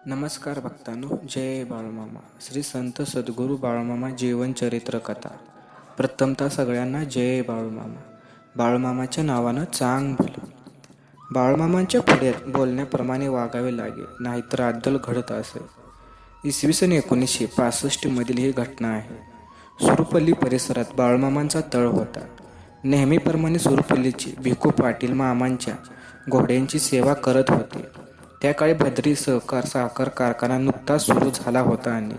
नमस्कार भक्तांनो, जय बाळूमामा. श्री संत सद्गुरू बाळूमामा जीवनचरित्र कथा. प्रथमतः सगळ्यांना जय बाळूमामा. बाळूमामाच्या नावानं चांग भलं. बाळूमामांच्या पुढे बोलण्याप्रमाणे वागावे लागे, नाहीतर अद्दल घडत असे. इसवी सन 1965 मधील ही घटना आहे. सुरूपल्ली परिसरात बाळूमामांचा तळ होता. नेहमीप्रमाणे सुरूपल्लीचे भिकू पाटील मामांच्या घोड्यांची सेवा करत होते. त्या काळी भद्री सहकार साखर कारखाना नुकताच सुरू झाला होता आणि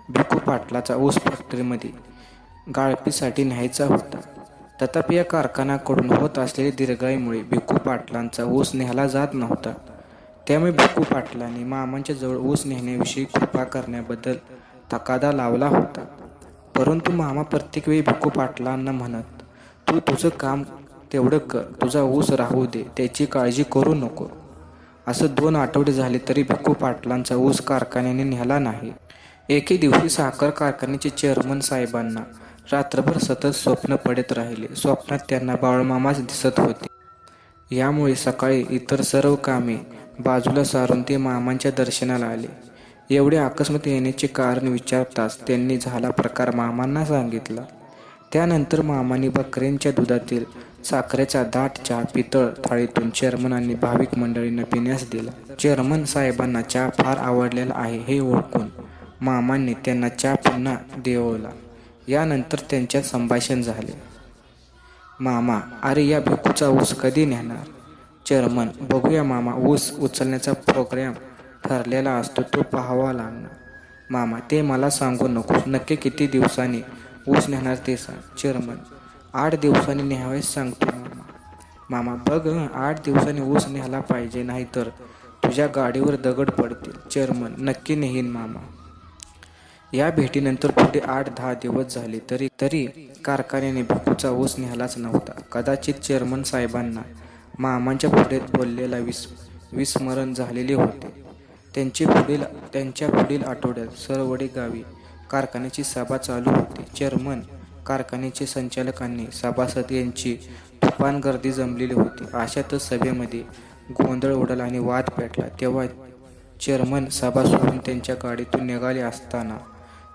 भिकू पाटलाचा ऊस फॅक्टरीमध्ये गाळपीसाठी न्यायचा होता. तथापि या कारखान्याकडून होत असलेल्या दीर्घाईमुळे भिकू पाटलांचा ऊस नेला जात नव्हता. त्यामुळे भिकू पाटलांनी मामांच्या जवळ ऊस नेण्याविषयी कृपा करण्याबद्दल तगादा लावला होता. परंतु मामा प्रत्येक वेळी भिकू पाटलांना म्हणत, तू तुझं काम तेवढं कर, तुझा ऊस राहू दे, त्याची काळजी करू नको. असं 2 आठवडे झाले तरी भिकू पाटलांचा ऊस कारखान्याने नेला नाही. एके दिवशी साखर कारखान्याचे चेअरमन साहेबांना रात्रभर सतत स्वप्न पडत राहिले. स्वप्नात त्यांना बाळूमामाच दिसत होते. यामुळे सकाळी इतर सर्व कामे बाजूला सारून ते मामांच्या दर्शनाला आले. एवढे अकस्मात येण्याचे कारण विचारताच त्यांनी झाला प्रकार मामांना सांगितला. त्यानंतर मामांनी बकऱ्यांच्या दुधातील साखरेचा दाट चहा पितळ थाळीतून चेअरमन आणि भाविक मंडळींना पिण्यास दिला. चेअरमन साहेबांना चहा फार आवडलेला आहे हे ओळखून मामांनी त्यांना चहा पुन्हा देववला. यानंतर त्यांच्यात संभाषण झाले. मामा, अरे या भिकूचा ऊस कधी नेणार? चेअरमन, बघूया मामा, ऊस उचलण्याचा प्रोग्रॅम ठरलेला असतो, तो पाहावा लागणार. मामा, ते मला सांगू नको, नक्की किती दिवसांनी ऊस नेणार ते सांग. चेअरमन, 8 दिवसांनी न्यावयास सांगतो मामा. मामा, बघ 8 दिवसांनी ऊस न्यायला पाहिजे, नाहीतर तुझ्या गाडीवर दगड पडतील. चेअरमन, नक्की नेईन मामा. या भेटीनंतर पुढे 8-10 दिवस झाले तरी कारखान्याने भिकूचा ऊस न्यायलाच नव्हता. कदाचित चेअरमन साहेबांना मामांच्या पुढे बोललेला विस्मरण झालेले होते. त्यांच्या पुढील आठवड्यात सरवडे गावी कारखान्याची सभा चालू होती. चेअरमन, कारखान्याचे संचालक आणि सभासद यांची तुफान गर्दी जमलेली होती. अशातच सभेमध्ये गोंधळ उडाला आणि वाद पेटला. तेव्हा चेअरमन सभा सोडून त्यांच्या गाडीतून निघाले असताना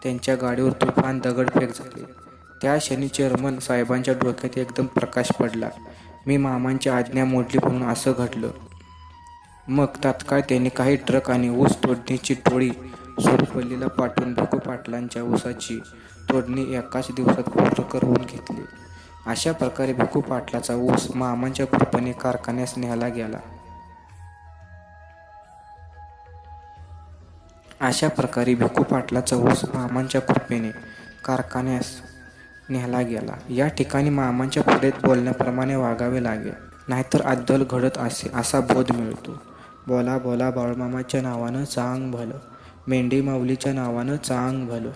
त्यांच्या गाडीवर तुफान दगडफेक झाली. त्या क्षणी चेअरमन साहेबांच्या डोक्यात एकदम प्रकाश पडला. मी मामांची आज्ञा मोडली म्हणून असं घडलं. मग तात्काळ त्यांनी काही ट्रक आणि ऊस तोडणीची टोळी सुरूपल्लीला पाठवून भिकू पाटलांच्या ऊसाची तोडणी एकाच दिवसात पूर्ण करून घेतली. अशा प्रकारे भिकू पाटलाचा ऊस मामांच्या कृपेने कारखान्यास न्यायला गेला. अशा प्रकारे भिकू पाटलाचा ऊस मामांच्या कृपेने कारखान्यास न्यायला गेला. या ठिकाणी मामांच्या पुढे बोलण्याप्रमाणे वागावे लागे, नाहीतर अद्दल घडत असे असा बोध मिळतो. बोला बोला बाळूमामाच्या नावानं चांग भलं, मेंढी माऊलीच्या नावानं चांग भलं.